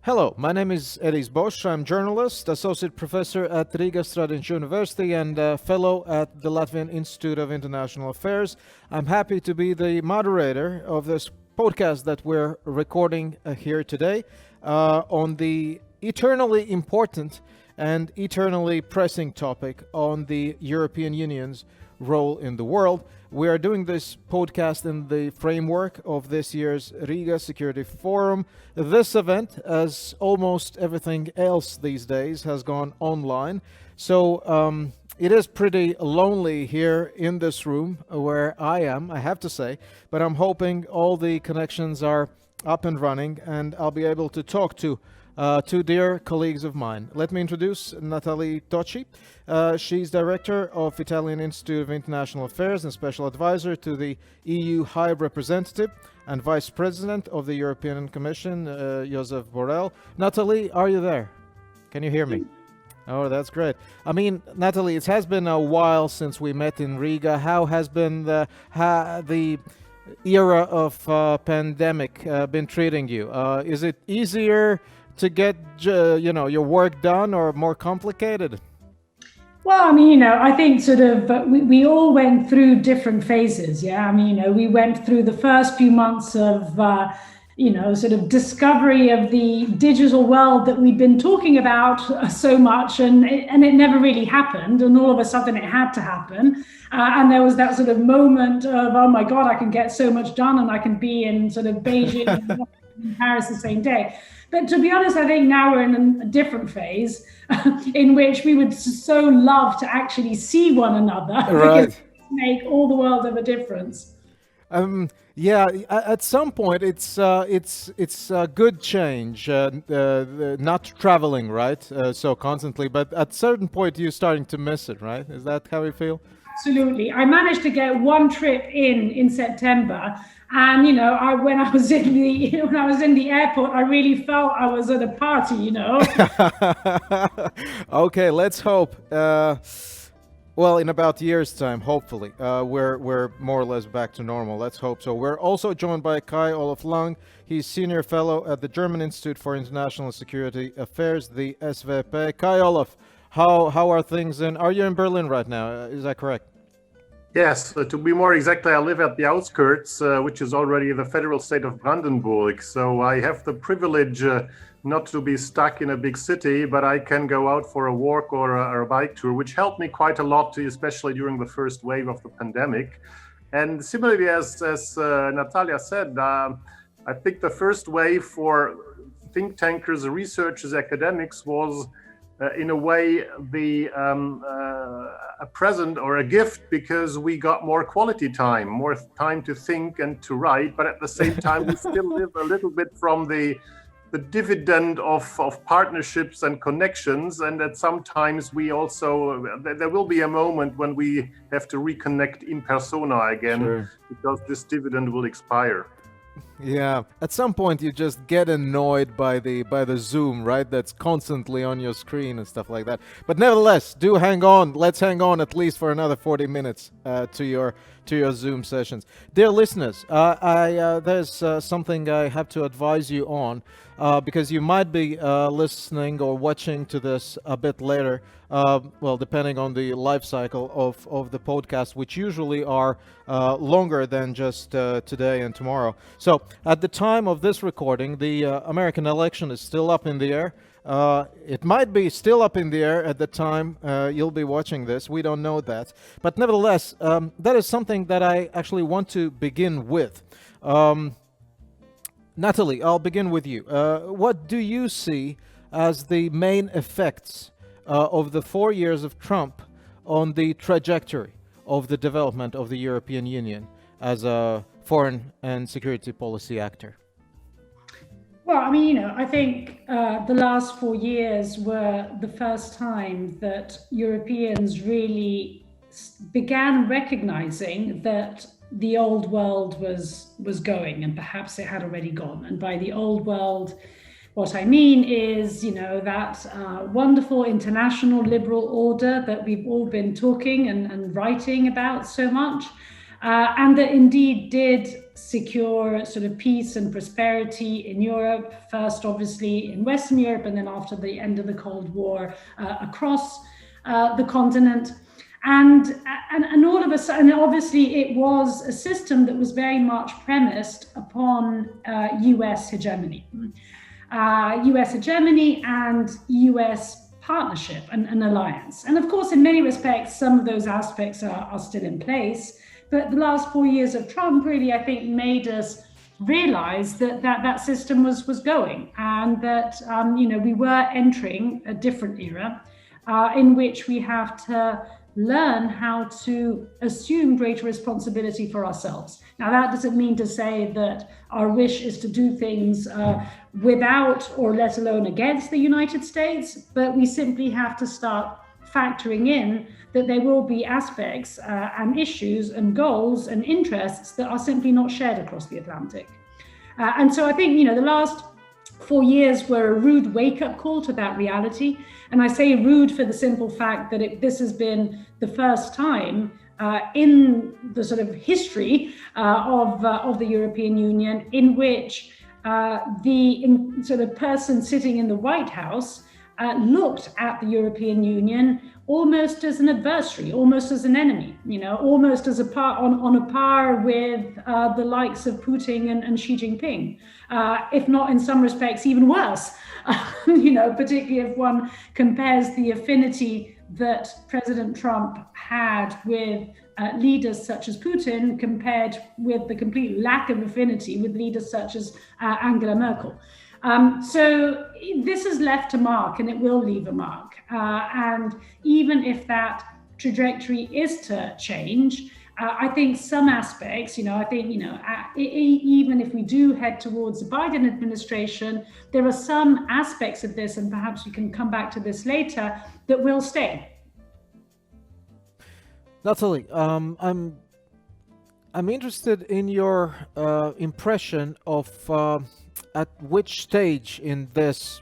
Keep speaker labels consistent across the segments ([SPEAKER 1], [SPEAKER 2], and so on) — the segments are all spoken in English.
[SPEAKER 1] Hello, my name is Edijs Bošs. I'm journalist, associate professor at Riga Stradiņš University and fellow at the Latvian Institute of International Affairs. I'm happy to be the moderator of this podcast that we're recording here today on the eternally important and eternally pressing topic on the European Union's role in the world. We are doing this podcast in the framework of this year's Riga Security Forum. This event, as almost everything else these days, has gone online. So it is pretty lonely here in this room where I am, I have to say, but I'm hoping all the connections are up and running and I'll be able to talk to two dear colleagues of mine. Let me introduce Nathalie Tocci. She's director of Italian Institute of International Affairs and special advisor to the EU High Representative and vice president of the European Commission, Josep Borrell. Nathalie, are you there? Can you hear me? Oh, that's great. I mean, Nathalie, it has been a while since we met in Riga. How has been the era of pandemic been treating you? Is it easier to get your work done or more complicated?
[SPEAKER 2] Well, I think we all went through different phases. Yeah. We went through the first few months of, discovery of the digital world that we'd been talking about so much and it never really happened. And all of a sudden it had to happen. And there was that sort of moment of, oh my God, I can get so much done and I can be in sort of Beijing and in Paris the same day. But to be honest, I think now we're in a different phase in which we would so love to actually see one another, right? Because it make all the world of a difference.
[SPEAKER 1] Yeah, at some point it's a good change, not traveling, right? So constantly, but at a certain point you're starting to miss it, right? Is that how you feel?
[SPEAKER 2] Absolutely. I managed to get one trip in September. And when I was in the airport, I really felt I was at a party.
[SPEAKER 1] Okay, let's hope. Well, in about a year's time, hopefully, we're more or less back to normal. Let's hope so. We're also joined by Kai-Olaf. He's senior fellow at the German Institute for International Security Affairs, the SVP. Kai-Olaf, how are things in? Are you in Berlin right now? Is that correct?
[SPEAKER 3] Yes, to be more exact, I live at the outskirts, which is already the federal state of Brandenburg. So I have the privilege not to be stuck in a big city, but I can go out for a walk or a bike tour, which helped me quite a lot, especially during the first wave of the pandemic. And similarly, as Natalia said, I think the first wave for think tankers, researchers, academics was in a way a present or a gift, because we got more quality time, more time to think and to write, but at the same time we still live a little bit from the dividend of partnerships and connections, and that sometimes we also there will be a moment when we have to reconnect in persona again. Sure. Because this dividend will expire.
[SPEAKER 1] Yeah, at some point you just get annoyed by the Zoom, right? That's constantly on your screen and stuff like that. But nevertheless, do hang on. Let's hang on at least for another 40 minutes to your Zoom sessions. Dear listeners, there's something I have to advise you on because you might be listening or watching to this a bit later. Well, depending on the life cycle of the podcast, which usually are longer than just today and tomorrow. So at the time of this recording, the American election is still up in the air. It might be still up in the air at the time you'll be watching this. We don't know that. But nevertheless, that is something that I actually want to begin with. Nathalie, I'll begin with you. What do you see as the main effects of the 4 years of Trump on the trajectory of the development of the European Union as a foreign and security policy actor?
[SPEAKER 2] Well, I think the last 4 years were the first time that Europeans really began recognizing that the old world was going, and perhaps it had already gone. And by the old world, what I mean is, that wonderful international liberal order that we've all been talking and writing about so much, and that indeed did secure sort of peace and prosperity in Europe, first obviously in Western Europe, and then after the end of the Cold War across the continent. And all of a sudden, obviously, it was a system that was very much premised upon US hegemony. US hegemony and US partnership and alliance. And of course, in many respects, some of those aspects are still in place. But the last 4 years of Trump really, I think, made us realize that system was going, and that we were entering a different era in which we have to learn how to assume greater responsibility for ourselves. Now, that doesn't mean to say that our wish is to do things without or let alone against the United States, but we simply have to start factoring in that there will be aspects and issues and goals and interests that are simply not shared across the Atlantic. And so I think, the last 4 years were a rude wake-up call to that reality. And I say rude for the simple fact that this has been the first time in the sort of history of the European Union in which the sort of person sitting in the White House looked at the European Union almost as an adversary, almost as an enemy, almost as on a par with the likes of Putin and Xi Jinping, if not in some respects even worse, particularly if one compares the affinity that President Trump had with leaders such as Putin compared with the complete lack of affinity with leaders such as Angela Merkel. So this has left a mark, and it will leave a mark. And even if that trajectory is to change, I think some aspects, even if we do head towards the Biden administration, there are some aspects of this, and perhaps we can come back to this later, that will stay.
[SPEAKER 1] Nathalie, I'm interested in your impression of at which stage in this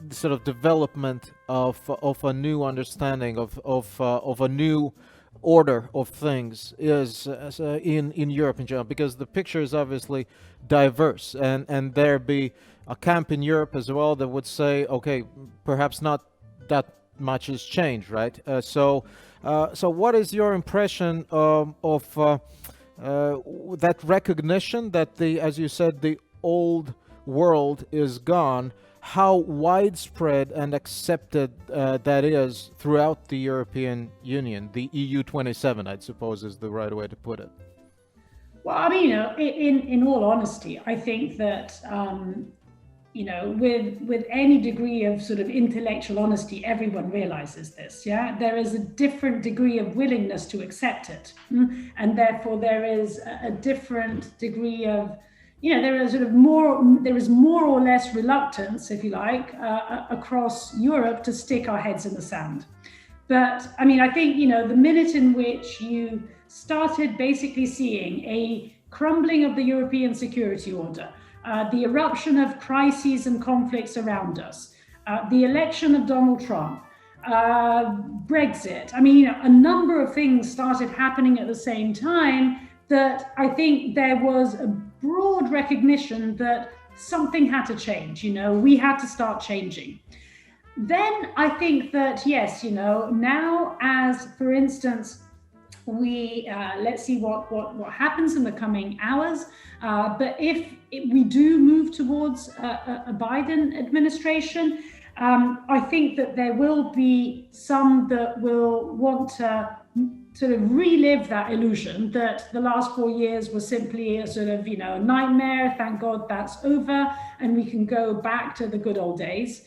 [SPEAKER 1] sort of development of a new understanding of a new order of things is in Europe in general, because the picture is obviously diverse, and there be a camp in Europe as well that would say, okay, perhaps not that much has changed, right? So what is your impression of that recognition that as you said, the old world is gone? How widespread and accepted that is throughout the European Union, the EU 27, I suppose is the right way to put it.
[SPEAKER 2] Well, I mean, in all honesty, I think that, with any degree of sort of intellectual honesty, everyone realizes this, yeah? There is a different degree of willingness to accept it. And therefore there is a different degree of, there is more or less reluctance, if you like, across Europe to stick our heads in the sand. But I mean, I think, the minute in which you started basically seeing a crumbling of the European security order, the eruption of crises and conflicts around us, the election of Donald Trump, Brexit, I mean, a number of things started happening at the same time that I think there was a broad recognition that something had to change, we had to start changing. Then I think that, yes, now as, for instance, we let's see what happens in the coming hours, but if we do move towards a Biden administration, I think that there will be some that will want to sort of relive that illusion that the last 4 years was simply a sort of, nightmare. Thank God that's over, and we can go back to the good old days.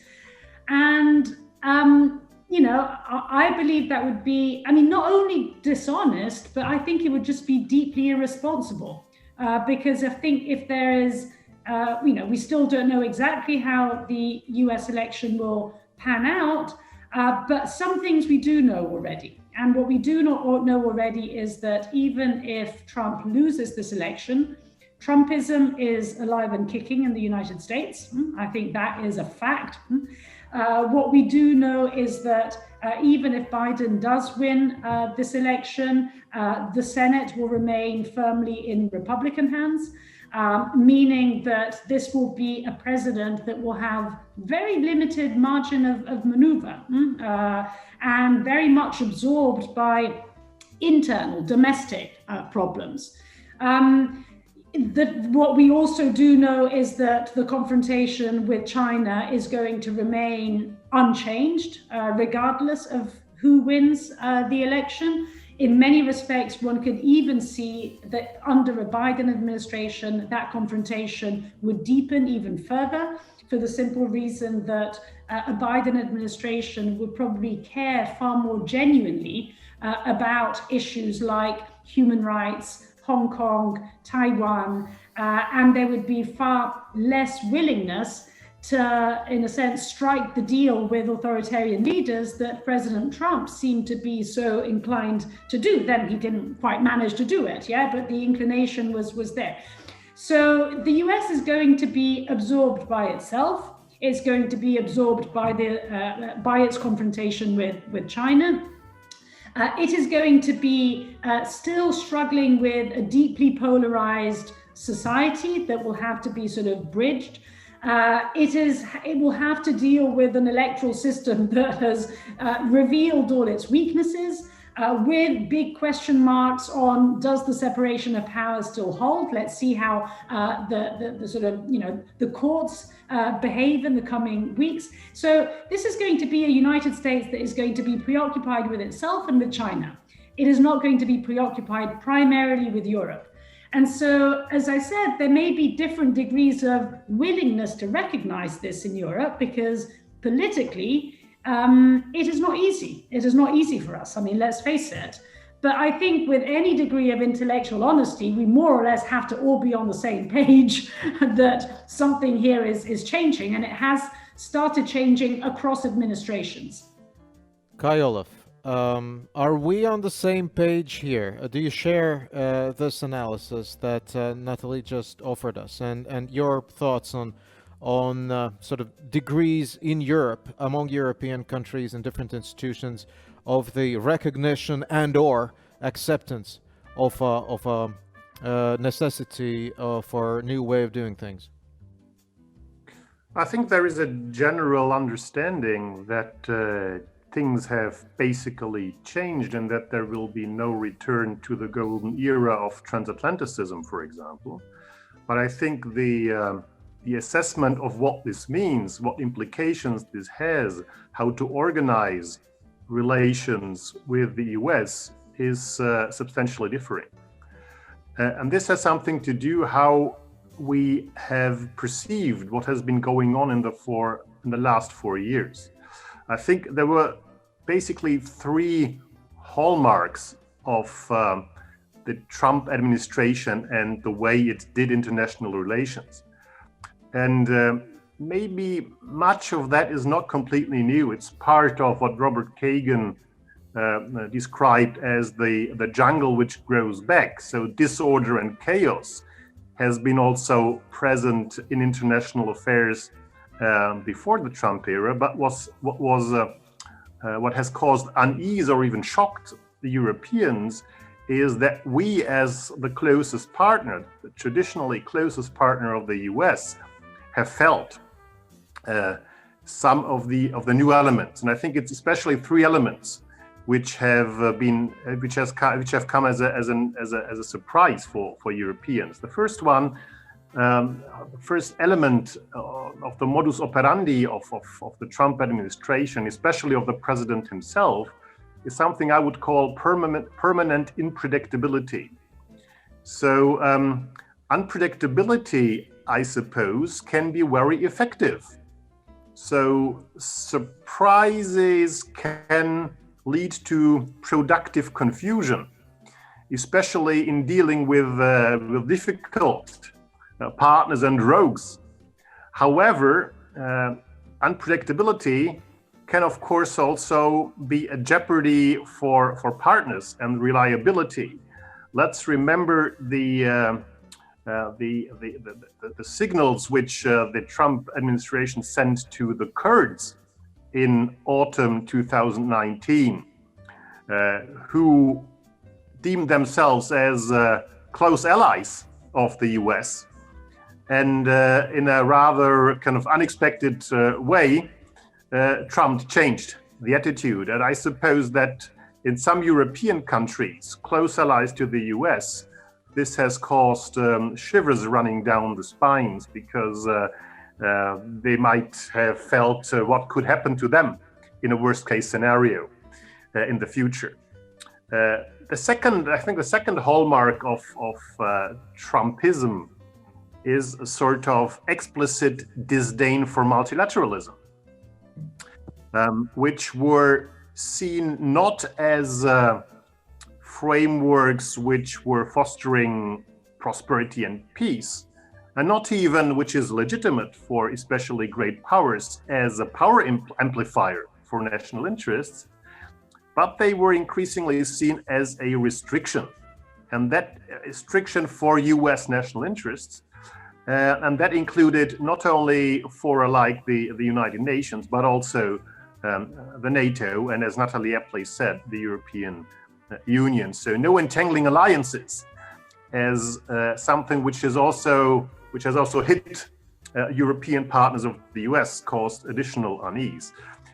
[SPEAKER 2] And, I believe that would be, not only dishonest, but I think it would just be deeply irresponsible. Because I think if there is, we still don't know exactly how the US election will pan out, but some things we do know already. And what we do not know already is that even if Trump loses this election, Trumpism is alive and kicking in the United States. I think that is a fact. What we do know is that even if Biden does win this election, the Senate will remain firmly in Republican hands, meaning that this will be a president that will have very limited margin of maneuver and very much absorbed by internal domestic problems. What we also do know is that the confrontation with China is going to remain unchanged, regardless of who wins the election. In many respects, one could even see that under a Biden administration, that confrontation would deepen even further, for the simple reason that a Biden administration would probably care far more genuinely about issues like human rights, Hong Kong, Taiwan, and there would be far less willingness to, in a sense, strike the deal with authoritarian leaders that President Trump seemed to be so inclined to do. Then he didn't quite manage to do it, but the inclination was there. So the US is going to be absorbed by itself. It's going to be absorbed by its confrontation with China. It is going to be still struggling with a deeply polarized society that will have to be sort of bridged. It will have to deal with an electoral system that has revealed all its weaknesses, with big question marks on, does the separation of powers still hold? Let's see how the sort of, the courts behave in the coming weeks. So this is going to be a United States that is going to be preoccupied with itself and with China. It is not going to be preoccupied primarily with Europe. And so, as I said, there may be different degrees of willingness to recognize this in Europe, because politically, it is not easy. It is not easy for us. I mean, let's face it. But I think with any degree of intellectual honesty, we more or less have to all be on the same page that something here is changing, and it has started changing across administrations.
[SPEAKER 1] Kai-Olaf, are we on the same page here? Do you share this analysis that Nathalie just offered us, and your thoughts on sort of degrees in Europe, among European countries and different institutions, of the recognition and or acceptance of a necessity for a new way of doing things?
[SPEAKER 3] I think there is a general understanding that things have basically changed and that there will be no return to the golden era of transatlanticism, for example. But I think the assessment of what this means, what implications this has, how to organize relations with the US is substantially different. And this has something to do how we have perceived what has been going on in the last 4 years. I think there were basically three hallmarks of the Trump administration and the way it did international relations. And maybe much of that is not completely new. It's part of what Robert Kagan described as the jungle which grows back. So disorder and chaos has been also present in international affairs before the Trump era, but what has caused unease or even shocked the Europeans is that we, as the closest partner, the traditionally closest partner of the US, have felt some of the new elements, and I think it's especially three elements which have come as a surprise for Europeans. The first one, the first element of the modus operandi of the Trump administration, especially of the president himself, is something I would call permanent unpredictability. So unpredictability, I suppose, can be very effective. So surprises can lead to productive confusion, especially in dealing with difficult partners and rogues. However, unpredictability can, of course, also be a jeopardy for partners and reliability. Let's remember the signals which the Trump administration sent to the Kurds in autumn 2019, who deemed themselves as close allies of the US. And in a rather kind of unexpected way, Trump changed the attitude. And I suppose that in some European countries, close allies to the US, this has caused shivers running down the spines, because they might have felt what could happen to them in a worst case scenario in the future. The second hallmark of Trumpism is a sort of explicit disdain for multilateralism, which were seen not as frameworks which were fostering prosperity and peace, and not even, which is legitimate for especially great powers, as a power amplifier for national interests, but they were increasingly seen as a restriction, and that restriction for US national interests. And that included not only fora like the United Nations, but also the NATO, and as Nathalie aptly said, the European Union. So no entangling alliances as something which has also hit European partners of the US, caused additional unease.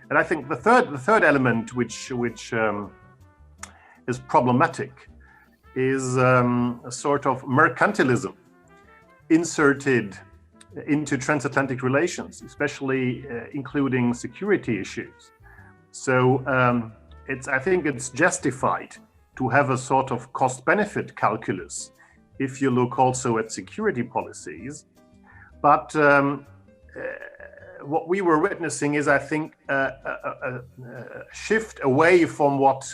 [SPEAKER 3] And I think the third element which is problematic is a sort of mercantilism inserted into transatlantic relations, especially including security issues. So I think it's justified to have a sort of cost-benefit calculus if you look also at security policies. But what we were witnessing is, I think, a shift away from what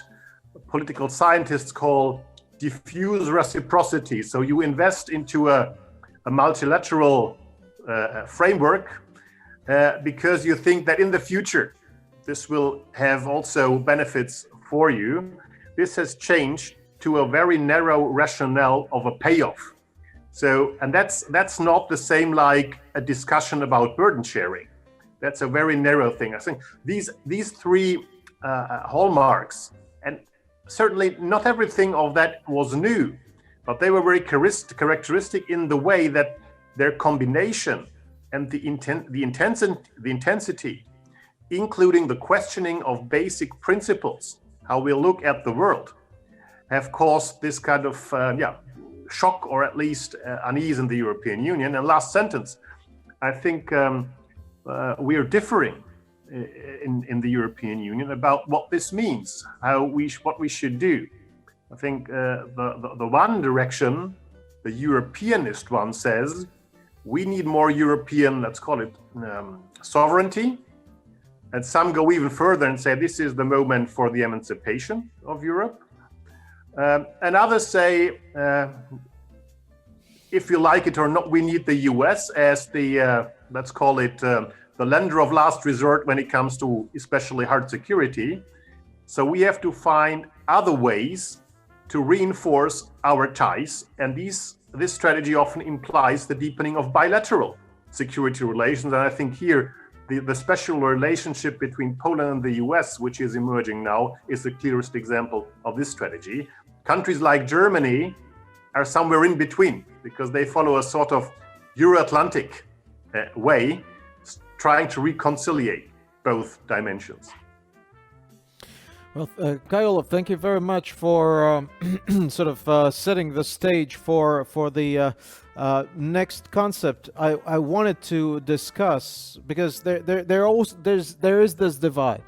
[SPEAKER 3] political scientists call diffuse reciprocity. So you invest into a multilateral framework because you think that in the future this will have also benefits for you. This has changed to a very narrow rationale of a payoff. So, and that's not the same like a discussion about burden sharing. That's a very narrow thing. I think these three hallmarks, and certainly not everything of that was new, but they were very characteristic in the way that their combination and the intensity, including the questioning of basic principles, how we look at the world, have caused this kind of shock, or at least unease in the European Union. And last sentence, I think we are differing in the European Union about what this means, what we should do. I think the one direction, the Europeanist one, says we need more European, let's call it sovereignty. And some go even further and say this is the moment for the emancipation of Europe. And others say, if you like it or not, we need the US as the, let's call it the lender of last resort when it comes to especially hard security. So we have to find other ways to reinforce our ties. And this strategy often implies the deepening of bilateral security relations. And I think here, the special relationship between Poland and the US, which is emerging now, is the clearest example of this strategy. Countries like Germany are somewhere in between, because they follow a sort of Euro-Atlantic way, trying to reconcile both dimensions.
[SPEAKER 1] Well, Kai-Olaf, thank you very much for sort of setting the stage for the next concept I wanted to discuss, because there is this divide.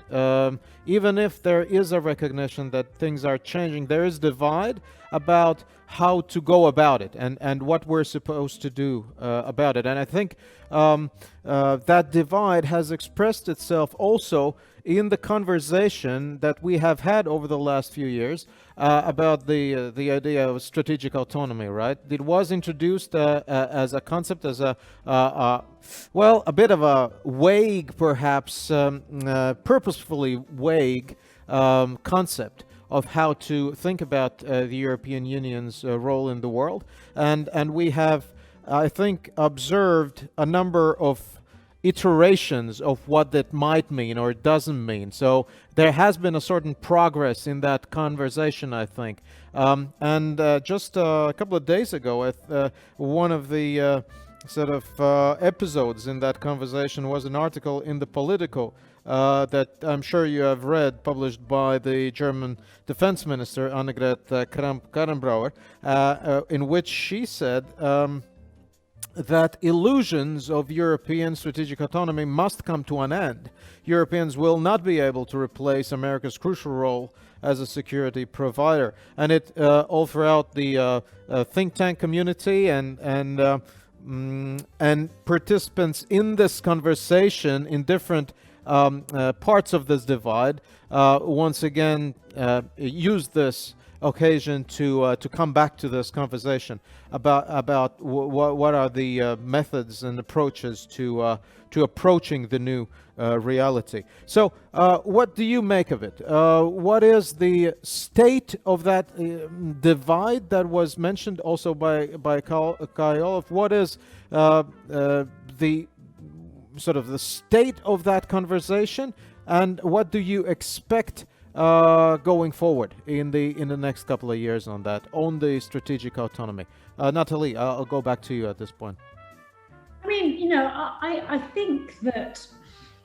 [SPEAKER 1] Even if there is a recognition that things are changing, there is divide about how to go about it and what we're supposed to do about it. And I think that divide has expressed itself also in the conversation that we have had over the last few years about the idea of strategic autonomy, right? It was introduced as a concept, as a bit of a vague, perhaps purposefully vague concept of how to think about the European Union's role in the world. And we have, I think, observed a number of iterations of what that might mean or doesn't mean. So there has been a certain progress in that conversation, I think. And just a couple of days ago, one of the episodes in that conversation was an article in the Politico that I'm sure you have read, published by the German Defense Minister Annegret Kramp-Karrenbauer, in which she said that illusions of European strategic autonomy must come to an end. Europeans will not be able to replace America's crucial role as a security provider. And it all throughout the think tank community and participants in this conversation in different parts of this divide once again use this occasion to come back to this conversation about what are the methods and approaches to approaching the new reality. So what do you make of it? What is the state of that divide that was mentioned also by Kai-Olaf? What is the sort of the state of that conversation, and what do you expect going forward in the next couple of years on the strategic autonomy? Nathalie, I'll go back to you at this point.
[SPEAKER 2] I mean, I think that,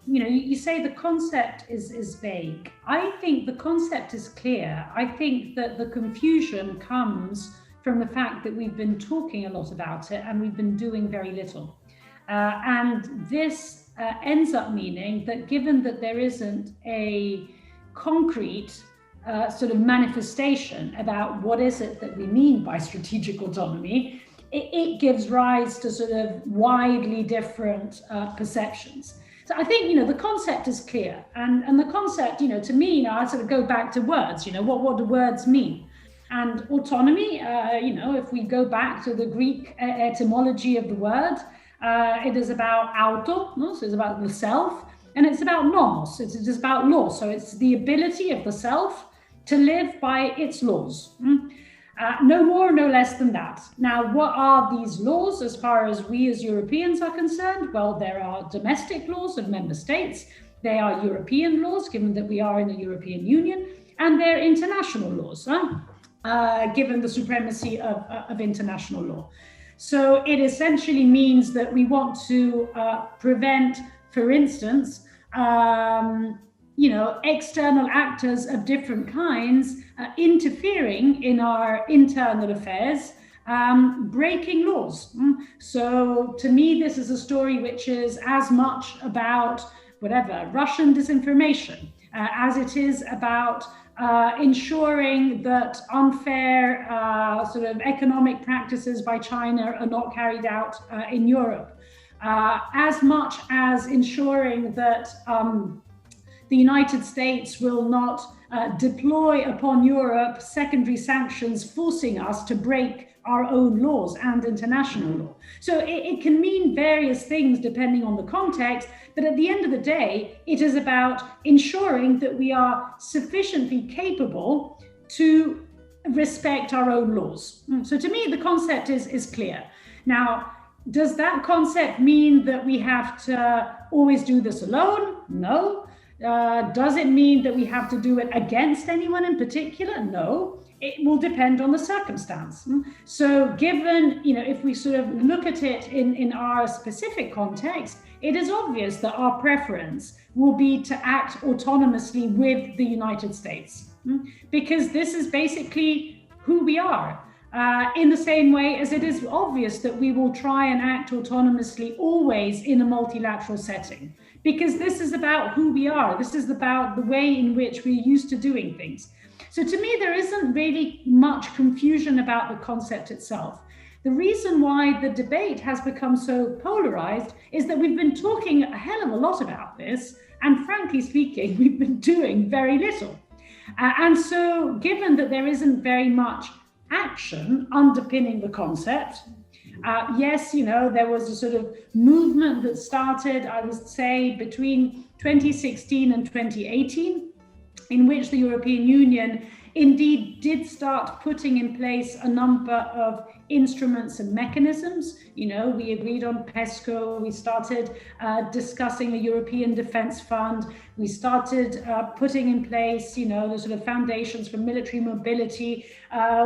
[SPEAKER 2] you say the concept is vague. I think the concept is clear. I think that the confusion comes from the fact that we've been talking a lot about it and we've been doing very little. And this ends up meaning that given that there isn't a concrete sort of manifestation about what is it that we mean by strategic autonomy, it gives rise to sort of widely different perceptions. So I think, the concept is clear. And the concept, to me, I sort of go back to words, what do words mean? And autonomy, if we go back to the Greek etymology of the word, it is about auto, so it's about the self, and it's about nomos, it's just about law. So it's the ability of the self to live by its laws. No more, no less than that. Now, what are these laws as far as we as Europeans are concerned? Well, there are domestic laws of member states. They are European laws, given that we are in the European Union, and they're international laws, given the supremacy of international law. So it essentially means that we want to prevent, for instance, external actors of different kinds interfering in our internal affairs, breaking laws. So to me, this is a story which is as much about Russian disinformation as it is about ensuring that unfair sort of economic practices by China are not carried out in Europe, as much as ensuring that the United States will not deploy upon Europe secondary sanctions forcing us to break our own laws and international law. So it can mean various things depending on the context, but at the end of the day, it is about ensuring that we are sufficiently capable to respect our own laws. So to me, the concept is clear. Now, does that concept mean that we have to always do this alone? No. Does it mean that we have to do it against anyone in particular? No. It will depend on the circumstance. So given, if we sort of look at it in our specific context, it is obvious that our preference will be to act autonomously with the United States, because this is basically who we are. In the same way as it is obvious that we will try and act autonomously always in a multilateral setting, because this is about who we are. This is about the way in which we're used to doing things. So to me, there isn't really much confusion about the concept itself. The reason why the debate has become so polarized is that we've been talking a hell of a lot about this, and frankly speaking, we've been doing very little. And so given that there isn't very much action underpinning the concept, yes, there was a sort of movement that started, I would say, between 2016 and 2018, in which the European Union indeed did start putting in place a number of instruments and mechanisms. You know, we agreed on PESCO, we started discussing a European Defence Fund, we started putting in place, you know, the sort of foundations for military mobility,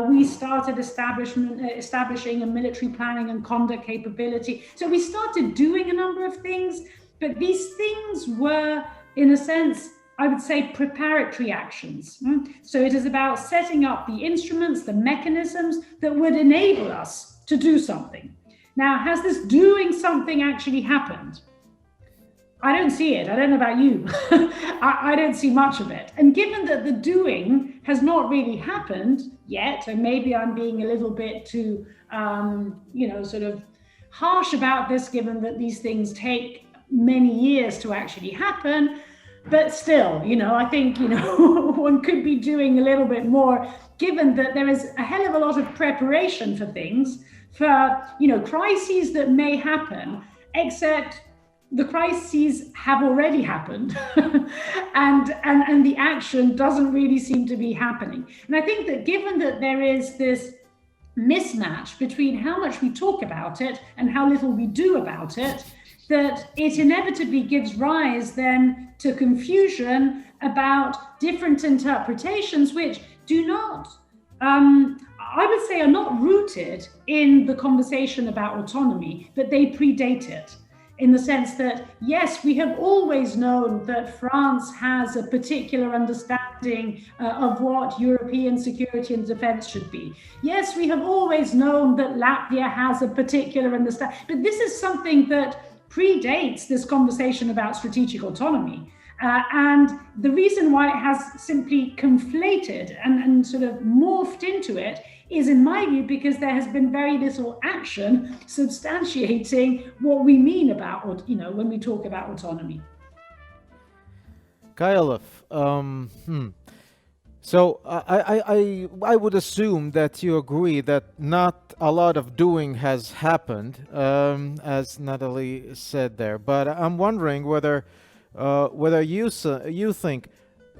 [SPEAKER 2] we started establishing a military planning and conduct capability. So we started doing a number of things, but these things were, in a sense, I would say, preparatory actions. So it is about setting up the instruments, the mechanisms that would enable us to do something. Now, has this doing something actually happened? I don't see it. I don't know about you. I don't see much of it. And given that the doing has not really happened yet, and maybe I'm being a little bit too, sort of harsh about this, given that these things take many years to actually happen. But still, you know, I think, you know, one could be doing a little bit more, given that there is a hell of a lot of preparation for things, for, you know, crises that may happen, except the crises have already happened and the action doesn't really seem to be happening. And I think that given that there is this mismatch between how much we talk about it and how little we do about it, that it inevitably gives rise then to confusion about different interpretations, which do not, I would say, are not rooted in the conversation about autonomy, but they predate it. In the sense that, yes, we have always known that France has a particular understanding of what European security and defense should be. Yes, we have always known that Latvia has a particular understanding, but this is something that predates this conversation about strategic autonomy. And the reason why it has simply conflated and sort of morphed into it is, in my view, because there has been very little action substantiating what we mean about, you know, when we talk about autonomy.
[SPEAKER 1] Kai-Olaf, so I would assume that you agree that not a lot of doing has happened, as Nathalie said there. But I'm wondering whether you think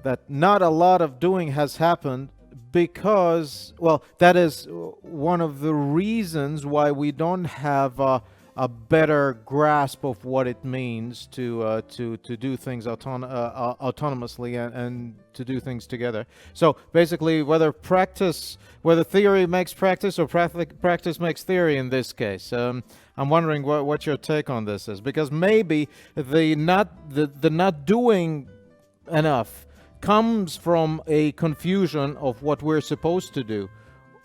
[SPEAKER 1] that not a lot of doing has happened because, well, that is one of the reasons why we don't have a better grasp of what it means to do things autonomously and to do things together. So basically, whether theory makes practice or practice makes theory in this case. I'm wondering what your take on this is, because maybe the not doing enough comes from a confusion of what we're supposed to do.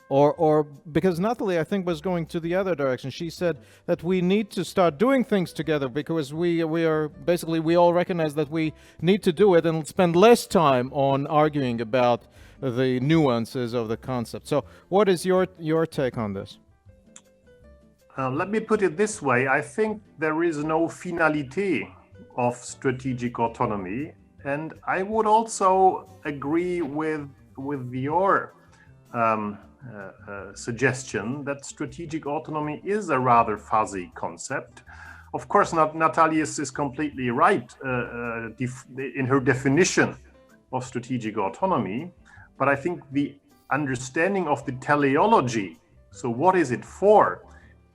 [SPEAKER 1] Or because Nathalie, I think, was going to the other direction. She said that we need to start doing things together because we all recognize that we need to do it and spend less time on arguing about the nuances of the concept. So what is your take on this?
[SPEAKER 3] Let me put it this way. I think there is no finalité of strategic autonomy. And I would also agree with your suggestion that strategic autonomy is a rather fuzzy concept. Of course, Nathalie is completely right in her definition of strategic autonomy, but I think the understanding of the teleology, so what is it for,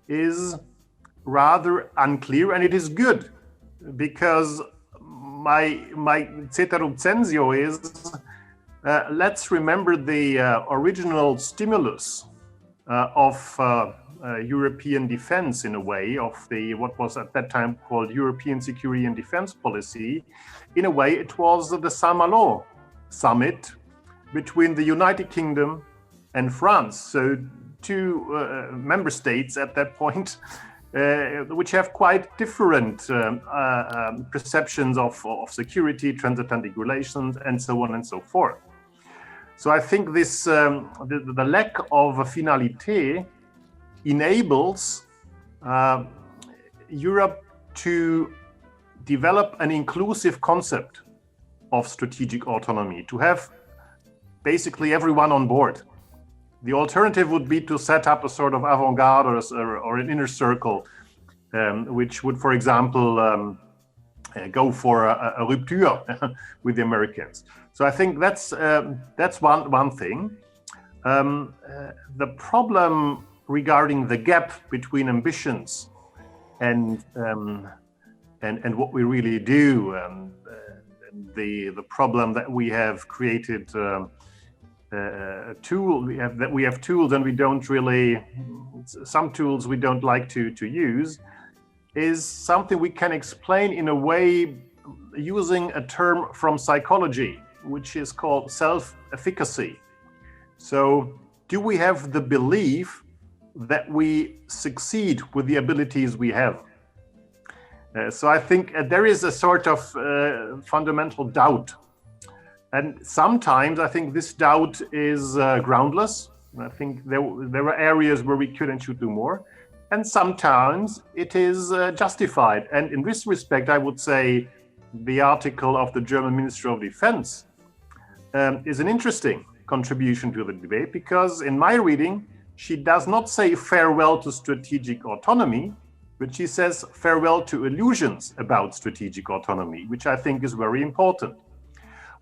[SPEAKER 3] is rather unclear, and it is good, because my ceterum censeo is let's remember the original stimulus of European defense, in a way, of what was at that time called European Security and Defense Policy. In a way, it was the Saint-Malo summit between the United Kingdom and France. So two member states at that point, which have quite different perceptions of security, transatlantic relations, and so on and so forth. So I think this the lack of a finalité enables Europe to develop an inclusive concept of strategic autonomy, to have basically everyone on board. The alternative would be to set up a sort of avant-garde or an inner circle, which would, for example, go for a rupture with the Americans. So I think that's one thing. The problem regarding the gap between ambitions and what we really do, the problem that we have created a tool, we have tools and we don't really, some tools we don't like to use, is something we can explain in a way using a term from psychology, which is called self-efficacy. So do we have the belief that we succeed with the abilities we have? So I think there is a sort of fundamental doubt. And sometimes I think this doubt is groundless. I think there were areas where we could and should do more. And sometimes it is justified. And in this respect, I would say the article of the German Minister of Defense is an interesting contribution to the debate, because in my reading, she does not say farewell to strategic autonomy, but she says farewell to illusions about strategic autonomy, which I think is very important.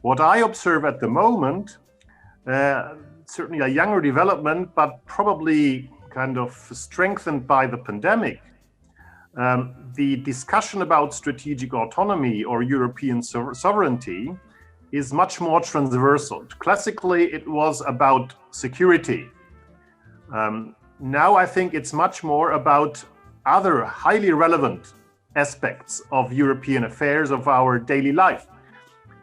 [SPEAKER 3] What I observe at the moment, certainly a younger development, but probably kind of strengthened by the pandemic, the discussion about strategic autonomy or European sovereignty is much more transversal. Classically, it was about security. Now I think it's much more about other highly relevant aspects of European affairs, of our daily life.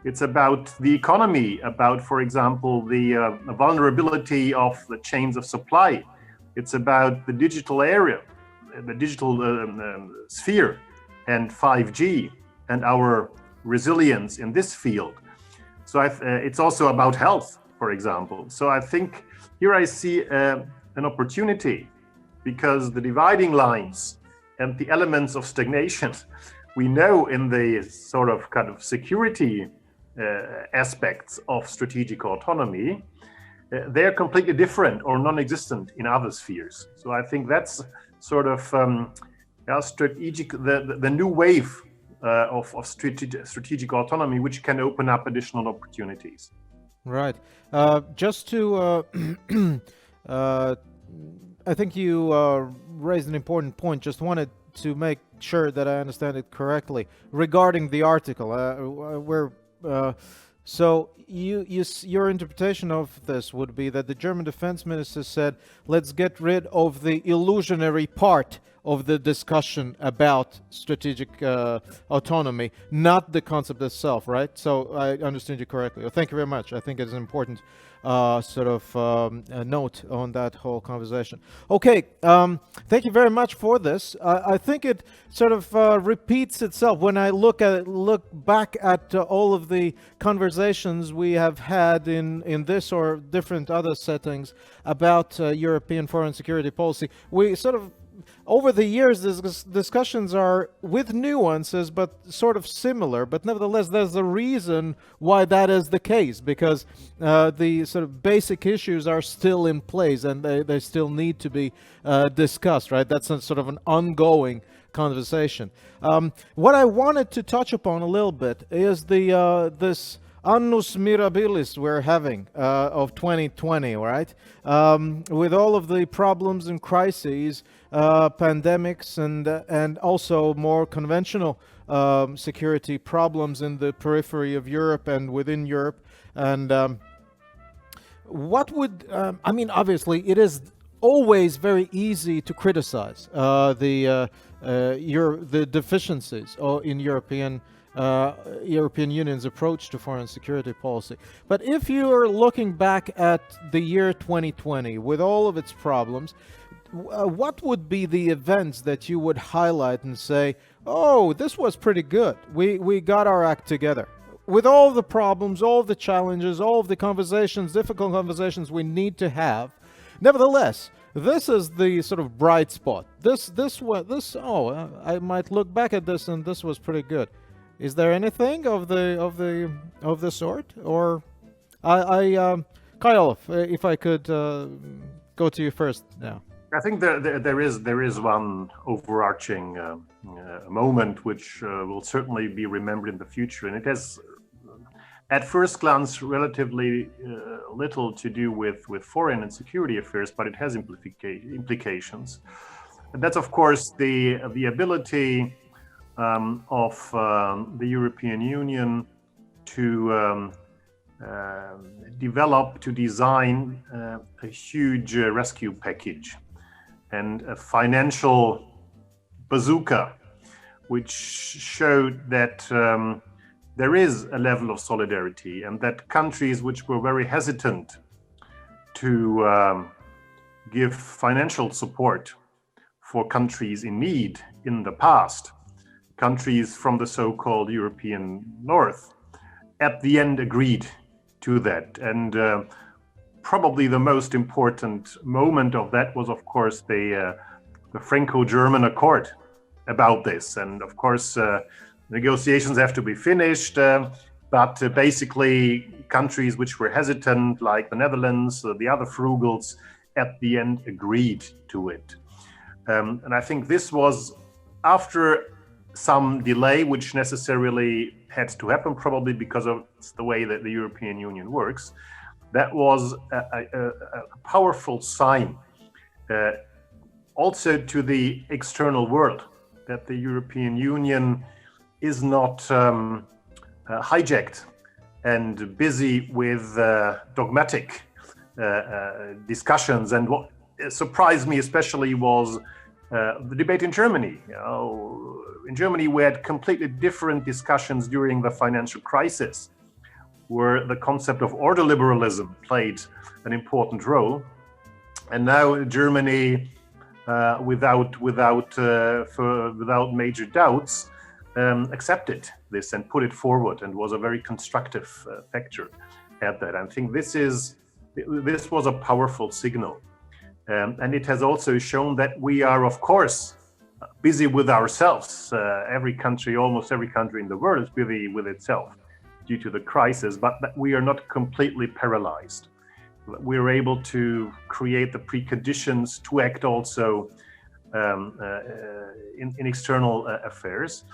[SPEAKER 3] It's about the economy, about, for example, the vulnerability of the chains of supply. It's about the digital area, the digital sphere, and 5G, and our resilience in this field. So it's also about health, for example. So I think here I see an opportunity, because the dividing lines and the elements of stagnation we know in the sort of kind of security aspects of strategic autonomy, they're completely different or non-existent in other spheres. So I think that's sort of strategic, the new wave of strategic autonomy, which can open up additional opportunities.
[SPEAKER 1] Right. Just to, I think you raised an important point. Just wanted to make sure that I understand it correctly regarding the article. So your interpretation of this would be that the German defense minister said, let's get rid of the illusionary part of the discussion about strategic autonomy, not the concept itself, right? So I understand you correctly. Well, thank you very much. I think it's an important sort of note on that whole conversation. Okay, thank you very much for this. I think it sort of repeats itself when I look back at all of the conversations we have had in this or different other settings about European foreign security policy. We sort of, over the years, these discussions are with nuances, but sort of similar. But nevertheless, there's a reason why that is the case, because the sort of basic issues are still in place and they still need to be discussed, right? That's a sort of an ongoing conversation. What I wanted to touch upon a little bit is this annus mirabilis we're having of 2020, right? With all of the problems and crises, pandemics, and also more conventional security problems in the periphery of Europe and within Europe. And what would, I mean, obviously, it is always very easy to criticize the deficiencies in European Union's approach to foreign security policy. But if you are looking back at the year 2020 with all of its problems, what would be the events that you would highlight and say, oh, this was pretty good. We got our act together. With all the problems, all the challenges, all of the conversations, difficult conversations we need to have, nevertheless, this is the sort of bright spot. I might look back at this and this was pretty good. Is there anything of the sort? Or Kai-Olaf, if I could go to you first now.
[SPEAKER 3] I think there is one overarching moment which will certainly be remembered in the future, and it has, at first glance, relatively little to do with foreign and security affairs, but it has implications. And that's, of course, the ability of the European Union to develop, to design a huge rescue package and a financial bazooka, which showed that there is a level of solidarity, and that countries which were very hesitant to give financial support for countries in need in the past, countries from the so-called European North, at the end agreed to that. And probably the most important moment of that was, of course, the Franco-German Accord about this. And of course, negotiations have to be finished, but basically countries which were hesitant, like the Netherlands, the other frugals, at the end agreed to it. And I think this was after some delay, which necessarily had to happen, probably because of the way that the European Union works. That was a powerful sign also to the external world, that the European Union is not hijacked and busy with dogmatic discussions. And what surprised me especially was the debate in Germany. In Germany, we had completely different discussions during the financial crisis, where the concept of order liberalism played an important role. And now Germany, without major doubts, accepted this and put it forward, and was a very constructive factor at that. I think this was a powerful signal. And it has also shown that we are, of course, busy with ourselves. Almost every country in the world is busy with itself due to the crisis, but that we are not completely paralyzed. We are able to create the preconditions to act also in external affairs.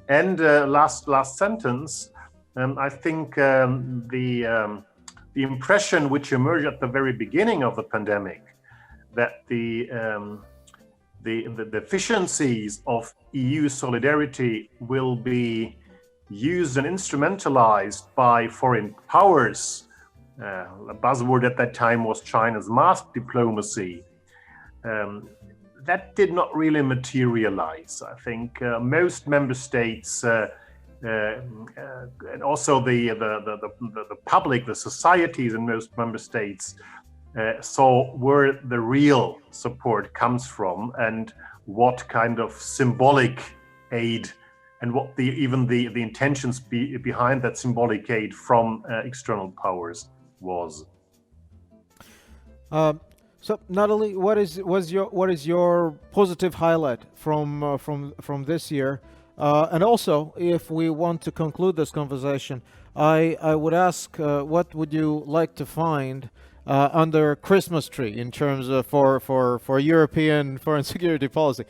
[SPEAKER 3] And last sentence, I think the impression which emerged at the very beginning of the pandemic, that the deficiencies of EU solidarity will be used and instrumentalized by foreign powers. A buzzword at that time was China's mask diplomacy. That did not really materialize. I think most member states and also the public, the societies in most member states saw where the real support comes from, and what kind of symbolic aid, and what the intentions behind that symbolic aid from external powers was.
[SPEAKER 1] So, Nathalie, what is your positive highlight from this year? And also, if we want to conclude this conversation, I would ask, what would you like to find under Christmas tree in terms of for European foreign security policy?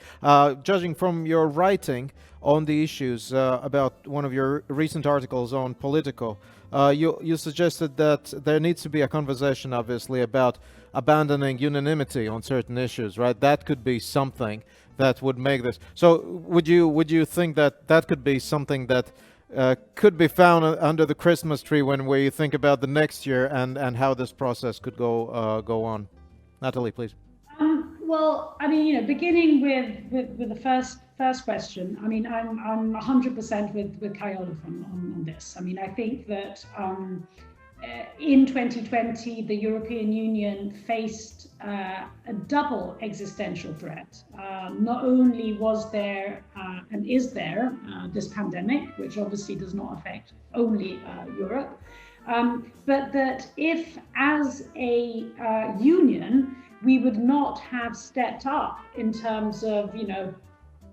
[SPEAKER 1] Judging from your writing on the issues about one of your recent articles on Politico, you suggested that there needs to be a conversation, obviously, about abandoning unanimity on certain issues, right? That could be something that would make this. So would you think that could be something that could be found under the Christmas tree when we think about the next year and how this process could go on? Nathalie, please.
[SPEAKER 2] Well, I mean, beginning with the first question, I mean, I'm 100% with Kai-Olaf on this. I mean, I think that in 2020, the European Union faced a double existential threat. Not only was there and is there this pandemic, which obviously does not affect only Europe, but that if as a union, we would not have stepped up in terms of,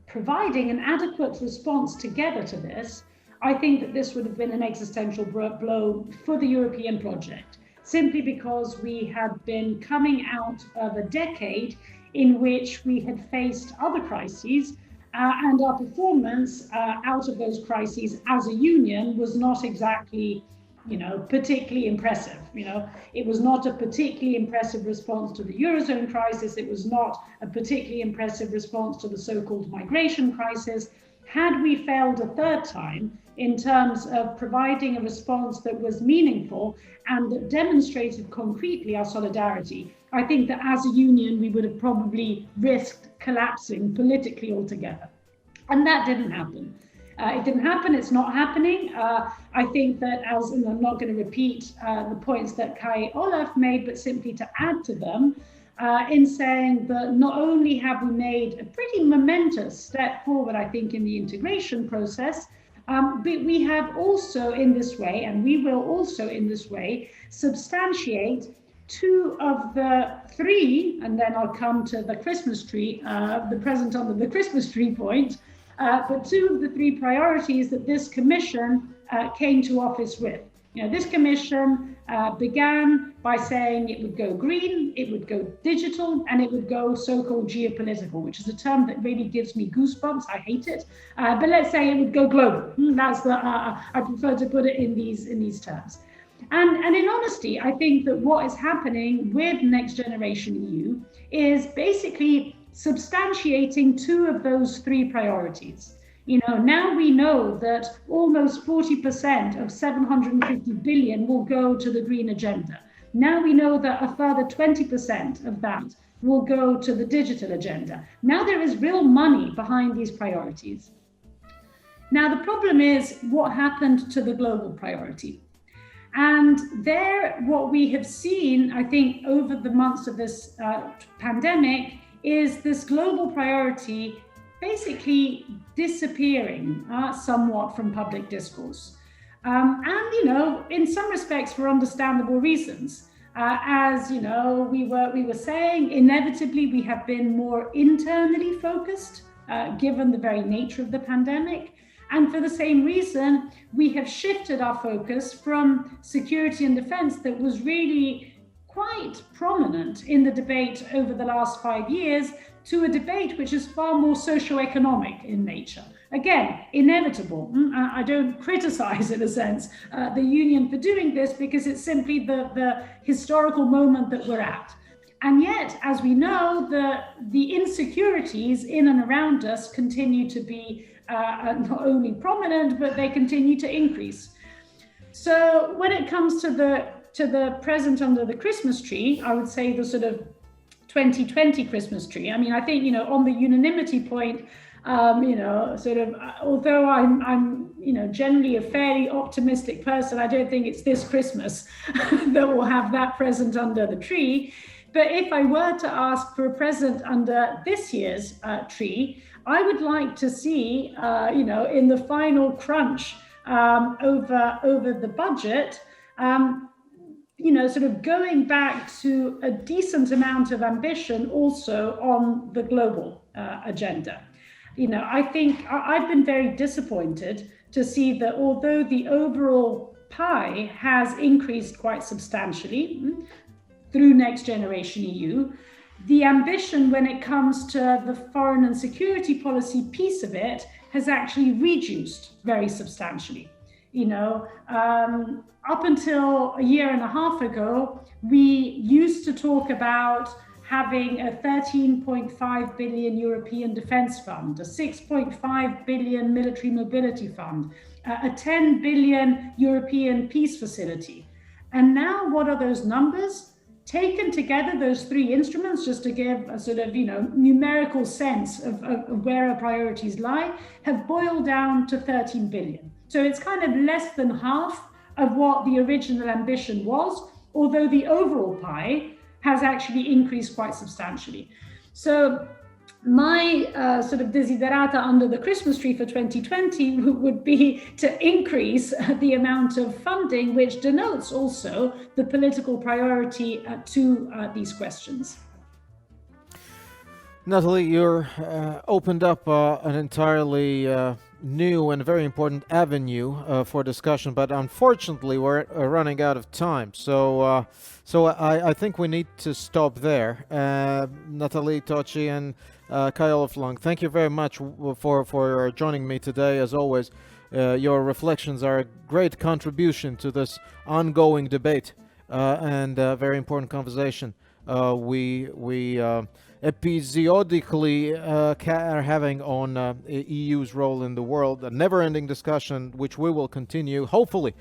[SPEAKER 2] providing an adequate response together to this, I think that this would have been an existential blow for the European project, simply because we had been coming out of a decade in which we had faced other crises, and our performance out of those crises as a union was not exactly, particularly impressive. It was not a particularly impressive response to the Eurozone crisis. It was not a particularly impressive response to the so-called migration crisis. Had we failed a third time in terms of providing a response that was meaningful and that demonstrated concretely our solidarity, I think that as a union, we would have probably risked collapsing politically altogether. And that didn't happen. It didn't happen, it's not happening. I think that and I'm not going to repeat the points that Kai-Olaf made, but simply to add to them, in saying that not only have we made a pretty momentous step forward, I think, in the integration process, but we have also in this way, and we will also in this way, substantiate two of the three, and then I'll come to the Christmas tree, the present under the Christmas tree point, but two of the three priorities that this commission came to office with. This commission began by saying it would go green, it would go digital, and it would go so-called geopolitical, which is a term that really gives me goosebumps. I hate it. But let's say it would go global. That's I prefer to put it in these terms. And in honesty, I think that what is happening with Next Generation EU is basically substantiating two of those three priorities. Now we know that almost 40% of 750 billion will go to the green agenda. Now we know that a further 20% of that will go to the digital agenda. Now there is real money behind these priorities. Now the problem is what happened to the global priority. And there, what we have seen, I think, over the months of this pandemic is this global priority basically disappearing somewhat from public discourse. And, in some respects for understandable reasons. As, we were saying, inevitably we have been more internally focused, given the very nature of the pandemic. And for the same reason, we have shifted our focus from security and defense that was really quite prominent in the debate over the last 5 years to a debate which is far more socio-economic in nature. Again, inevitable. I don't criticize, in a sense, the union for doing this because it's simply the historical moment that we're at. And yet, as we know, the insecurities in and around us continue to be not only prominent, but they continue to increase. So when it comes to the present under the Christmas tree, I would say the sort of 2020 Christmas tree. I mean, I think, on the unanimity point, although I'm generally a fairly optimistic person, I don't think it's this Christmas that will have that present under the tree. But if I were to ask for a present under this year's tree, I would like to see, in the final crunch over the budget, sort of going back to a decent amount of ambition also on the global agenda. I think I've been very disappointed to see that although the overall pie has increased quite substantially through Next Generation EU, the ambition when it comes to the foreign and security policy piece of it has actually reduced very substantially. Up until a year and a half ago, we used to talk about having a 13.5 billion European Defence Fund, a 6.5 billion military mobility fund, a 10 billion European peace facility. And now what are those numbers? Taken together, those three instruments, just to give a sort of, numerical sense of where our priorities lie, have boiled down to 13 billion. So it's kind of less than half of what the original ambition was, although the overall pie has actually increased quite substantially. So my sort of desiderata under the Christmas tree for 2020 would be to increase the amount of funding, which denotes also the political priority to these questions.
[SPEAKER 1] Nathalie, you're opened up an entirely new and very important avenue for discussion, but unfortunately we're running out of time. So I think we need to stop there. Nathalie, Tocci, and Kai-Olaf, thank you very much for joining me today. As always, your reflections are a great contribution to this ongoing debate and very important conversation we episodically are having on EU's role in the world, a never-ending discussion which we will continue, hopefully.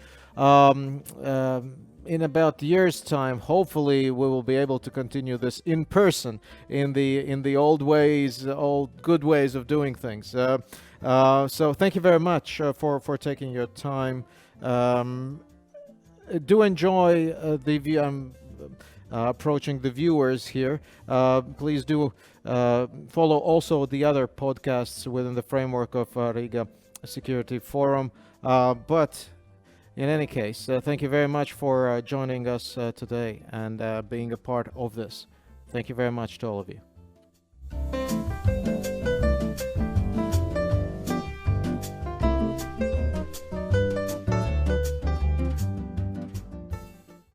[SPEAKER 1] In about a year's time, hopefully we will be able to continue this in person, in the old ways, old good ways of doing things. So thank you very much for taking your time. Do enjoy the view. Approaching the viewers here. Please do follow also the other podcasts within the framework of Riga Security Forum. But in any case, thank you very much for joining us today and being a part of this. Thank you very much to all of you.